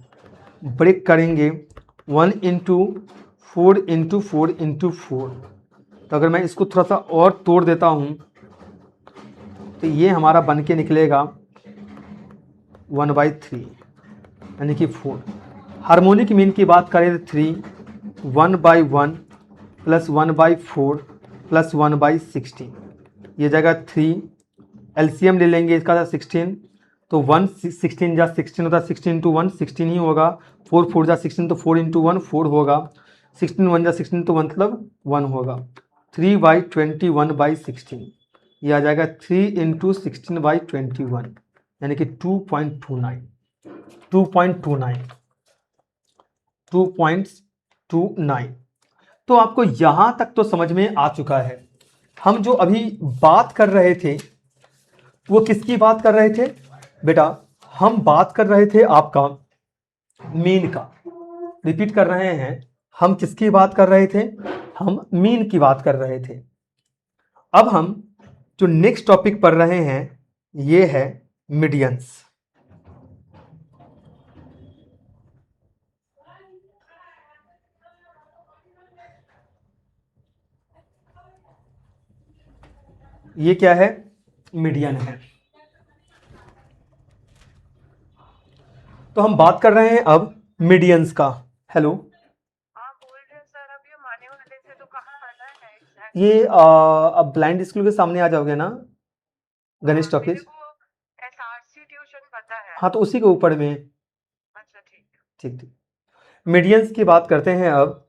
ब्रेक करेंगे 1 इंटू 4 इंटू 4 इंटू 4। तो अगर मैं इसको थोड़ा सा और तोड़ देता हूँ तो ये हमारा बन के निकलेगा 1/3 यानी कि 4। हार्मोनिक मीन की बात करें तो 3, 1/1 प्लस 1/4 प्लस 1/16, ये जगह 3। एलसीएम ले लेंगे इसका 16, तो 1 16 जा 16 होता है, 16 इंटू 1 16 ही होगा। 4 4 जा 16 तो 4 इंटू 1 4 होगा। 16 1 जा 16 तो मतलब 1 होगा। 3/21/16, ये आ जाएगा 3 इंटू 16/21 यानी कि 2.29 2.29 2.29। तो आपको यहां तक तो समझ में आ चुका है। हम जो अभी बात कर रहे थे वो किसकी बात कर रहे थे बेटा? हम बात कर रहे थे आपका मीन का। रिपीट कर रहे हैं, हम किसकी बात कर रहे थे? हम मीन की बात कर रहे थे। अब हम जो नेक्स्ट टॉपिक पढ़ रहे हैं ये है मीडियंस। ये क्या है? मीडियन है। तो हम बात कर रहे हैं अब मीडियंस का। हेलो, आप बोल रहे हैं सर, अब ये माने वाले से तो कहाँ आना है एग्जैक्ट? ये अब ब्लाइंड स्कूल के सामने आ जाओगे ना, गणेश मेरे टॉकीज। को एसआरसी ट्यूशन पता है। हाँ, तो उसी के ऊपर में। अच्छा ठीक है। ठीक ठीक। मीडियंस की बात करते हैं अब।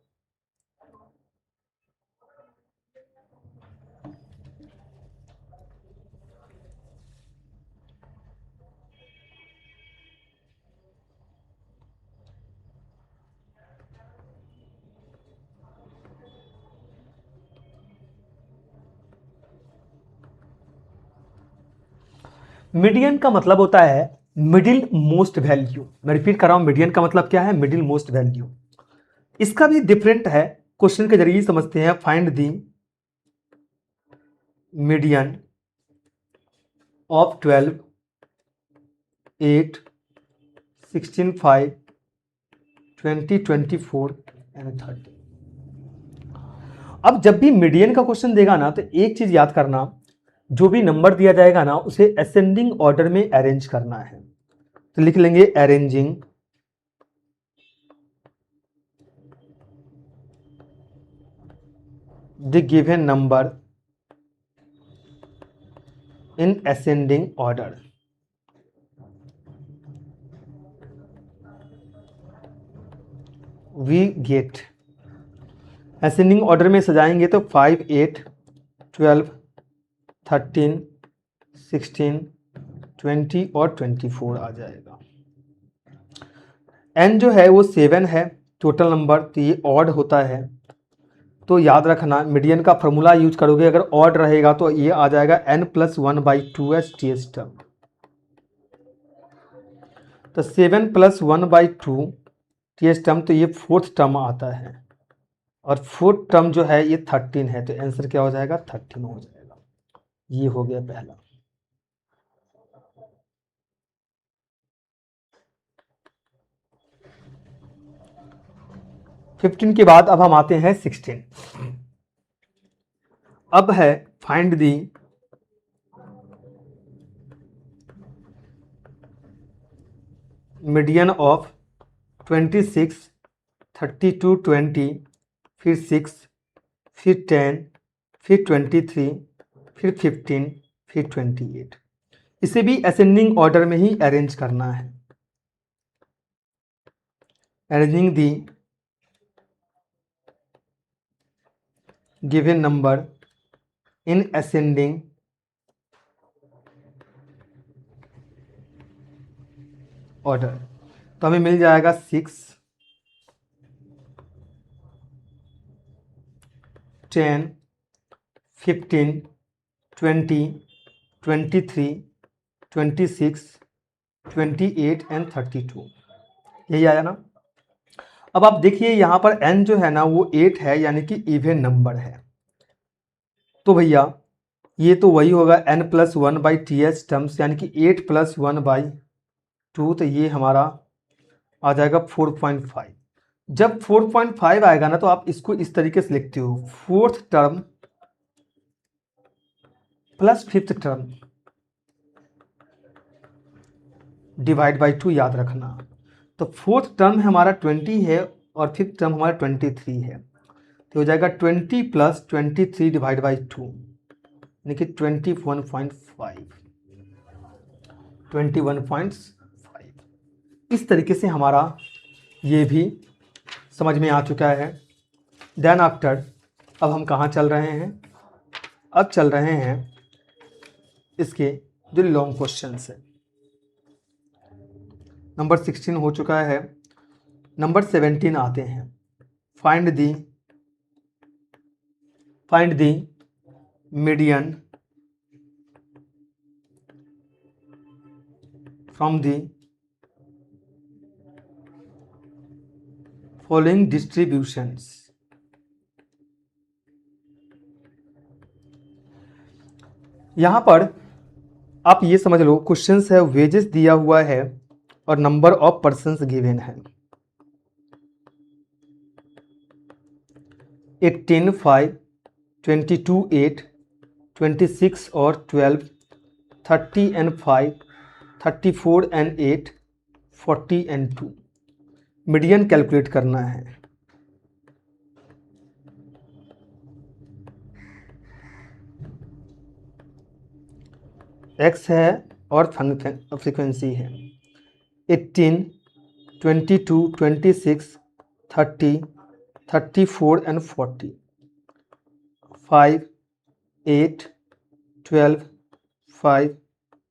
मीडियन का मतलब होता है मिडिल मोस्ट वैल्यू। मैं रिपीट कर रहा हूं, मीडियन का मतलब क्या है? Middle most value. इसका भी डिफरेंट है, क्वेश्चन के जरिए समझते हैं। Find the median of 12 8 16 5 20 24 and 30। अब जब भी मीडियन का क्वेश्चन देगा ना, तो एक चीज याद करना, जो भी नंबर दिया जाएगा ना उसे असेंडिंग ऑर्डर में अरेंज करना है। तो लिख लेंगे arranging the given number in ascending order. We get, ascending order में सजाएंगे तो 5 8 12 13 16 20 और 24 आ जाएगा। एन जो है वो 7 है टोटल नंबर, तो ये ऑड होता है। तो याद रखना मीडियन का फॉर्मूला यूज करोगे, अगर ऑड रहेगा तो ये आ जाएगा n + 1/2 S T S term. तो 7 + 1/2 टीएस टर्म, तो ये फोर्थ टर्म आता है और फोर्थ टर्म जो है ये 13 है, तो आंसर क्या हो जाएगा 13 हो जाएगा। ये हो गया पहला। फिफ्टीन के बाद अब हम आते हैं 16। अब है फाइंड दी मीडियन ऑफ 26, 32, 20, फिर 6, फिर 10, फिर 23, फिर 15, फिर 28। इसे भी असेंडिंग ऑर्डर में ही अरेंज करना है। Arranging the given number in ascending order, तो हमें मिल जाएगा 6, 10, 15, 20, 23, 26, 28 एंड 32। यही आया ना। अब आप देखिए यहाँ पर n जो है ना वो 8 है, यानी कि इवन नंबर है। तो भैया ये तो वही होगा n + 1/ts टर्म्स, यानी कि 8 + 1/2, तो ये हमारा आ जाएगा 4.5। जब 4.5 आएगा ना तो आप इसको इस तरीके से लिखते हो, fourth term plus fifth term divide by 2, याद रखना। तो फोर्थ टर्म हमारा 20 है और फिफ्थ टर्म हमारा 23 है, तो हो जाएगा 20 + 23 डिवाइड बाई 2, यानी कि 21.5। इस तरीके से हमारा ये भी समझ में आ चुका है। देन आफ्टर अब हम कहाँ चल रहे हैं, अब चल रहे हैं इसके जो लॉन्ग क्वेश्चंस है। नंबर 16 हो चुका है, नंबर 17 आते हैं। Find the median from the following distributions. यहां पर आप ये समझ लो क्वेश्चंस है, वेजेस दिया हुआ है और नंबर ऑफ पर्सन्स गिवन है। 18, 5, 22, 8, 26 और 12, 30 and 5, 34 and 8, 40 and 2। Median calculate करना है। एक्स है और फ्रीक्वेंसी है। 18, 22, 26, 30, 34 एंड 40, 5, 8, 12, 5,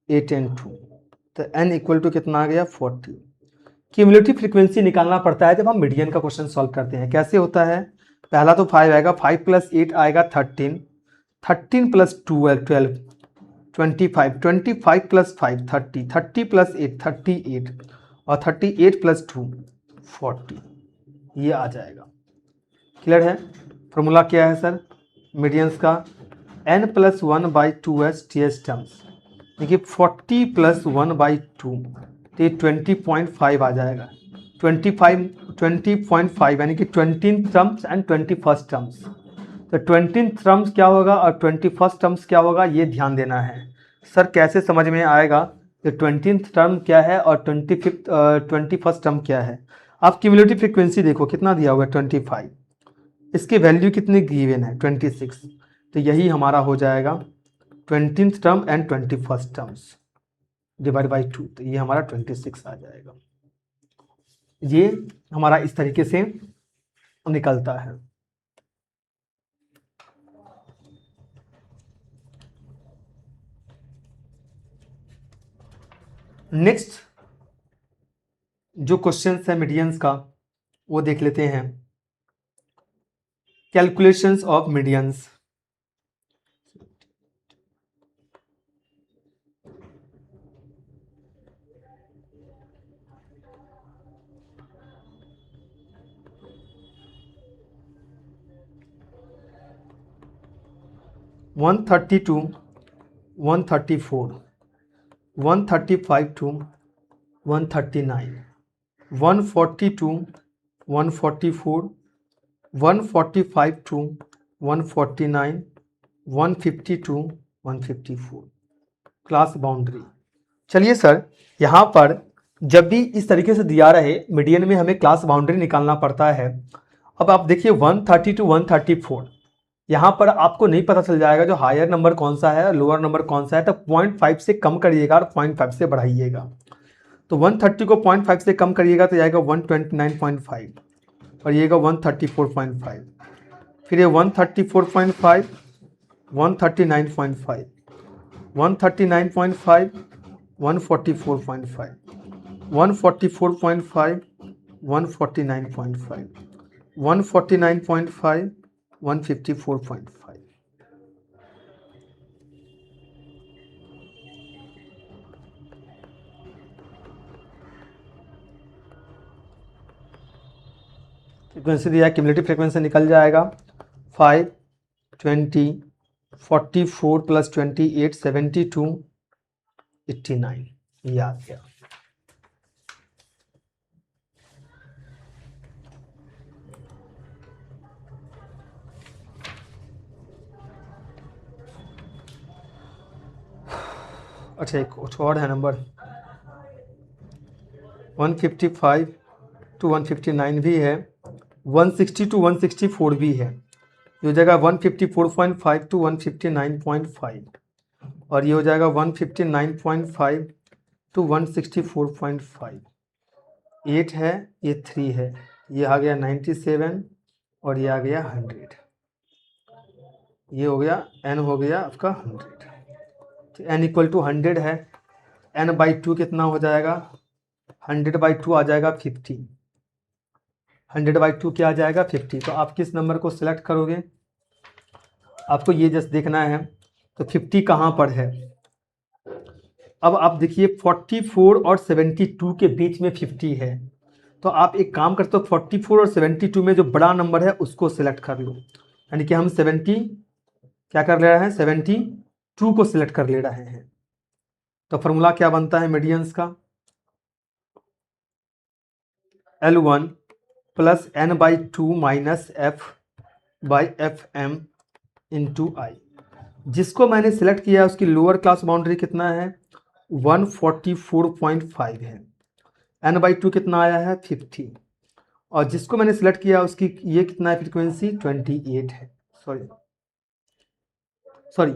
8 एंड 2, तो n इक्वल टू कितना आ गया 40। क्यूमुलेटिव फ्रीक्वेंसी निकालना पड़ता है जब हम मीडियन का क्वेश्चन सॉल्व करते हैं। कैसे होता है, पहला तो 5 आएगा, 5 + 8 आएगा 13, 13 + 12, 25, 25 + 5 30, 30 + 8 38 और 38 + 2 40, ये आ जाएगा। क्लियर है। फॉर्मूला क्या है सर मीडियंस का, n + 1/2s ts टर्म्स, देखिए 40 + 1/2, तो ये 20.5 आ जाएगा। 20.5 यानी कि 20 टर्म्स एंड 21 टर्म्स। तो 20 टर्म्स क्या होगा और 21 टर्म्स क्या होगा, ये ध्यान देना है। सर कैसे समझ में आएगा कि 20th टर्म क्या है और 21st टर्म क्या है। आप क्यूमुलेटिव फ्रीक्वेंसी देखो कितना दिया हुआ है 25, इसकी वैल्यू कितनी गिवन है 26, तो यही हमारा हो जाएगा 20th term and 21st terms divide by 2, तो ये हमारा 26 आ जाएगा। ये हमारा इस तरीके से निकलता है। नेक्स्ट जो क्वेश्चन है मीडियंस का वो देख लेते हैं। Calculations of medians. 132, 134, 135 to 139, 142, 144, 145 to 149, 152, 154 class boundary. चलिए सर, यहाँ पर जब भी इस तरीके से दिया रहे मीडियन में हमें क्लास बाउंड्री निकालना पड़ता है। अब आप देखिए 130 to 134, यहाँ पर आपको नहीं पता चल जाएगा जो हायर नंबर कौन सा है लोअर नंबर कौन सा है, तो 0.5 से कम करिएगा और 0.5 से बढ़ाइएगा। तो 130 को 0.5 से कम करिएगा तो जाएगा 129.5 और ये 134.5, फिर ये 134.5, 139.5, 139.5, 144.5, 144.5, 149.5, 149.5, 154.5। फ्रिक्वेंसी दिया है, क्यूमुलेटिव फ्रिक्वेंसी निकल जाएगा 5, 20, 44 प्लस 28, 72, 89। ये आ गया। अच्छा, एक कुछ और है नंबर 155 to 159 भी है, 160 to 164 भी है। ये हो जाएगा 154.5 to 159.5 और ये हो जाएगा 159.5 to 164.5। 8 है, ये 3 है, ये आ गया 97 और ये आ गया 100। ये हो गया n, हो गया आपका 100। तो n इक्वल टू 100 है, n बाई 2 कितना हो जाएगा, 100 बाई 2 आ जाएगा 50। 100 बाई 2 क्या आ जाएगा 50। तो आप किस नंबर को सिलेक्ट करोगे, आपको ये जस्ट देखना है। तो 50 कहाँ पर है, अब आप देखिए 44 और 72 के बीच में 50 है। तो आप एक काम करते हो 44 और 72 में जो बड़ा नंबर है उसको सिलेक्ट कर लो, यानी कि हम 70 क्या कर ले रहे हैं, 72 को सिलेक्ट कर ले रहे हैं। तो फॉर्मूला क्या बनता है मीडियंस का, L1 plus n by 2 minus F by F M into I. जिसको मैंने सिलेक्ट किया उसकी लोअर क्लास बाउंड्री कितना है, 144.5 है, n बाई 2 कितना आया है 50, और जिसको मैंने सिलेक्ट किया उसकी ये कितना है फ्रीक्वेंसी 28 है, सॉरी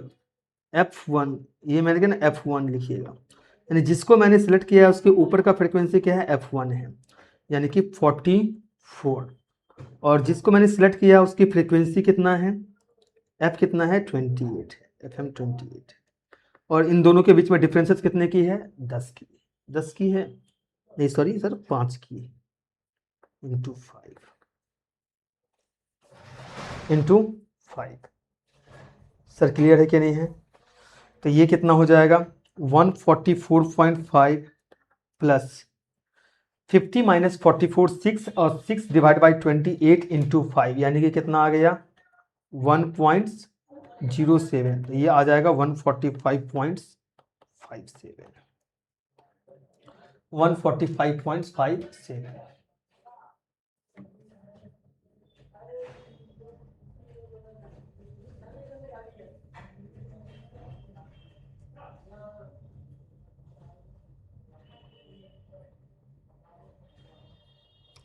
F1, ये मैंने कहा ना F1 लिखिएगा, यानी जिसको मैंने सिलेक्ट किया है उसके ऊपर का फ्रीक्वेंसी क्या है F1 है, यानी कि 44, और जिसको मैंने सिलेक्ट किया उसकी फ्रीक्वेंसी कितना है, F कितना है 28 है, FM 28 है, और इन दोनों के बीच में डिफरेंसेस कितने की है, 10 की, 10 की है, नहीं सॉरी सर 5 की है, इंटू 5 सर, क्लियर है कि नहीं है। तो ये कितना हो जाएगा 144.5 प्लस 50 माइनस 44 6 और 6 डिवाइड बाई 28 इंटू 5, यानी कि कितना आ गया 1.07। तो ये आ जाएगा 145.57, 145.57।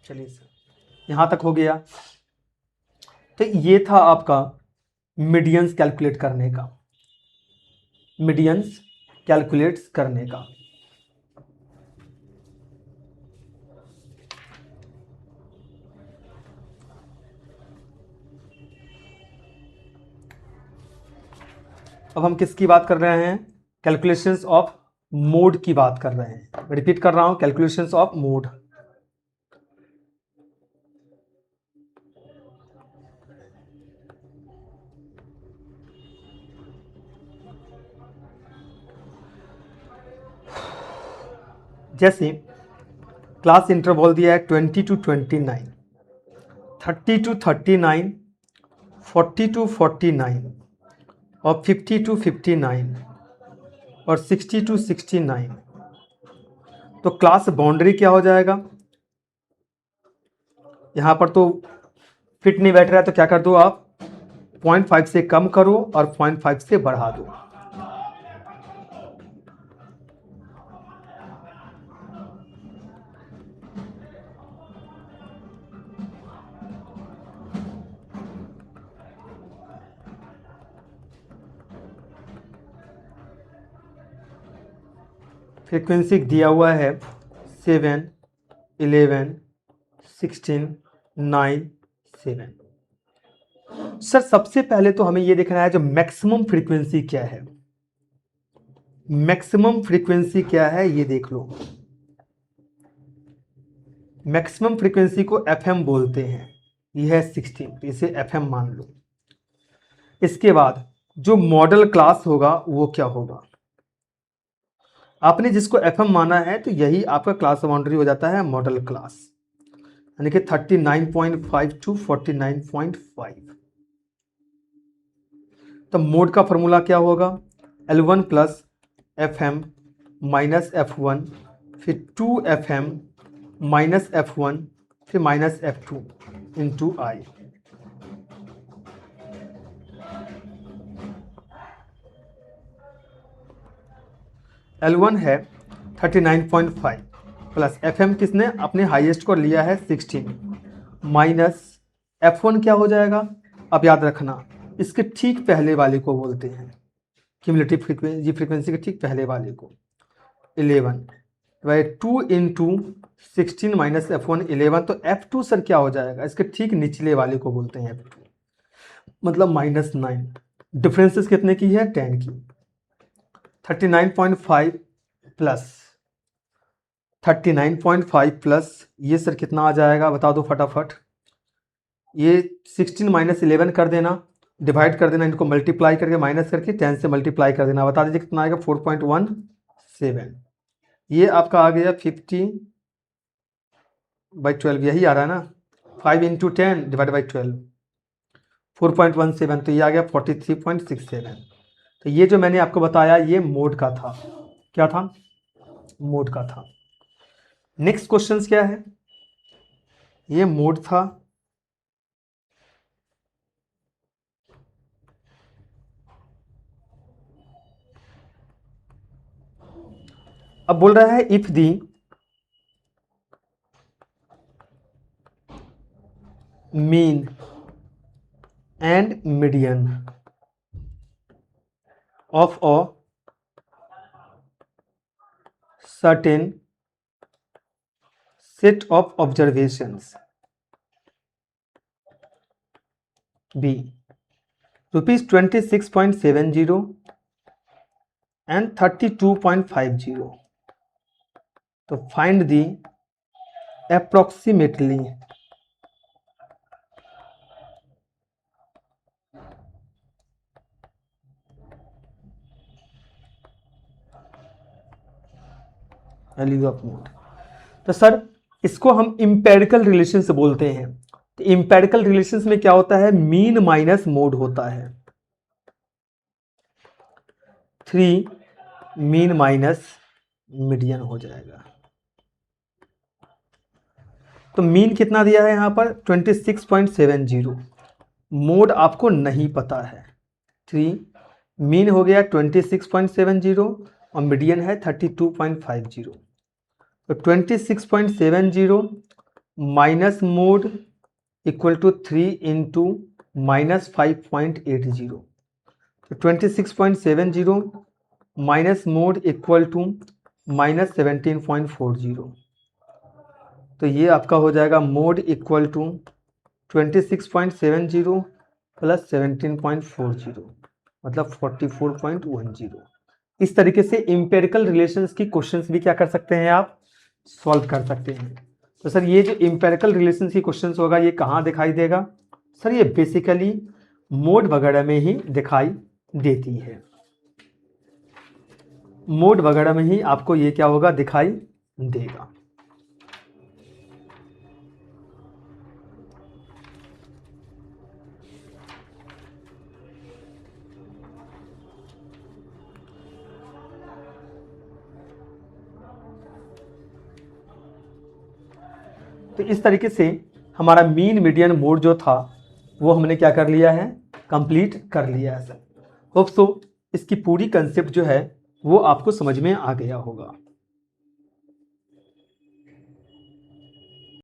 चलिए सर, यहाँ तक हो गया। तो ये था आपका मीडियंस कैलकुलेट करने का, मीडियंस कैलकुलेट्स करने का। अब हम किसकी बात कर रहे हैं, कैलकुलेशंस ऑफ मोड की बात कर रहे हैं। रिपीट कर रहा हूं, कैलकुलेशंस ऑफ मोड। जैसे क्लास इंटरवल दिया है 20 to 29, 30 to 39, 40 to 49, और 50 to 59 और 60 to 69, तो क्लास बाउंड्री क्या हो जाएगा? यहाँ पर तो फिट नहीं बैठ रहा है, तो क्या कर दो आप 0.5 से कम करो और 0.5 से बढ़ा दो। फ्रीक्वेंसी दिया हुआ है 7, 11, 16, 9, 7। सर सबसे पहले तो हमें ये देखना है जो मैक्सिमम फ्रीक्वेंसी क्या है। मैक्सिमम फ्रीक्वेंसी क्या है ये देख लो। मैक्सिमम फ्रीक्वेंसी को एफएम बोलते हैं, ये है 16, तो इसे एफएम मान लो। इसके बाद जो मॉडल क्लास होगा वो क्या होगा? आपने जिसको एफएम माना है तो यही आपका क्लास बाउंड्री हो जाता है मॉडल क्लास, यानी कि 39.5 टू 49.5। तो मोड का फॉर्मूला क्या होगा? L1 plus F M minus F1, फिर 2FM माइनस F1, फिर माइनस F2 इंटू आई। L1 है 39.5 प्लस FM किसने अपने हाईएस्ट को लिया है 16 माइनस F1 क्या हो जाएगा? अब याद रखना इसके ठीक पहले वाले को बोलते हैं क्यूमुलेटिव फ्रीक्वेंसी, फ्रीक्वेंसी के ठीक पहले वाले को 11 बाई 2 इंटू 16 माइनस F1 11, तो F2 सर क्या हो जाएगा? इसके ठीक निचले वाले को बोलते हैं F2, मतलब -9। डिफरेंसेस कितने की है? 10 की। 39.5 प्लस 39.5 प्लस ये सर कितना आ जाएगा बता दो फटाफट। ये 16 माइनस 11 कर देना, डिवाइड कर देना, इनको मल्टीप्लाई करके माइनस करके 10 से मल्टीप्लाई कर देना, बता दीजिए कितना आएगा? 4.17। ये आपका आ गया 50/12, यही आ रहा है ना? 5 इंटू 10 डिवाइड बाई 12, 4.17, तो ये आ गया 43.67। तो ये जो मैंने आपको बताया ये मोड का था। क्या था? मोड का था। नेक्स्ट क्वेश्चन क्या है? ये मोड था। अब बोल रहा है if the mean and median of a certain set of observations be rupees 26.70 and 32.50, तो find the approximately value of mode. तो सर इसको हम इंपेरिकल रिलेशंस बोलते हैं। तो इंपेरिकल रिलेशंस में क्या होता है? मीन माइनस मोड होता है। 3 मीन माइनस मीडियन हो जाएगा। तो मीन कितना दिया है यहाँ पर? 26.70। मोड आपको नहीं पता है। 3 मीन हो गया 26.70 और मीडियन है 32.50। तो 26.70 minus mode equal to 3 into minus 5.80। तो 26.70 minus mode equal to minus 17.40। तो ये आपका हो जाएगा मोड इक्वल टू 26.70 प्लस 17.40, मतलब 44.10। इस तरीके से इंपेरिकल रिलेशंस की क्वेश्चंस भी क्या कर सकते हैं आप? सॉल्व कर सकते हैं। तो सर ये जो इंपेरिकल रिलेशंस की क्वेश्चंस होगा ये कहाँ दिखाई देगा? सर ये बेसिकली मोड वगैरह में ही दिखाई देती है। मोड वगैरह में ही आपको ये क्या होगा? दिखाई देगा। तो इस तरीके से हमारा मीन मीडियन मोड जो था वो हमने क्या कर लिया है, कंप्लीट कर लिया है सर। होप सो इसकी पूरी कंसेप्ट जो है वो आपको समझ में आ गया होगा।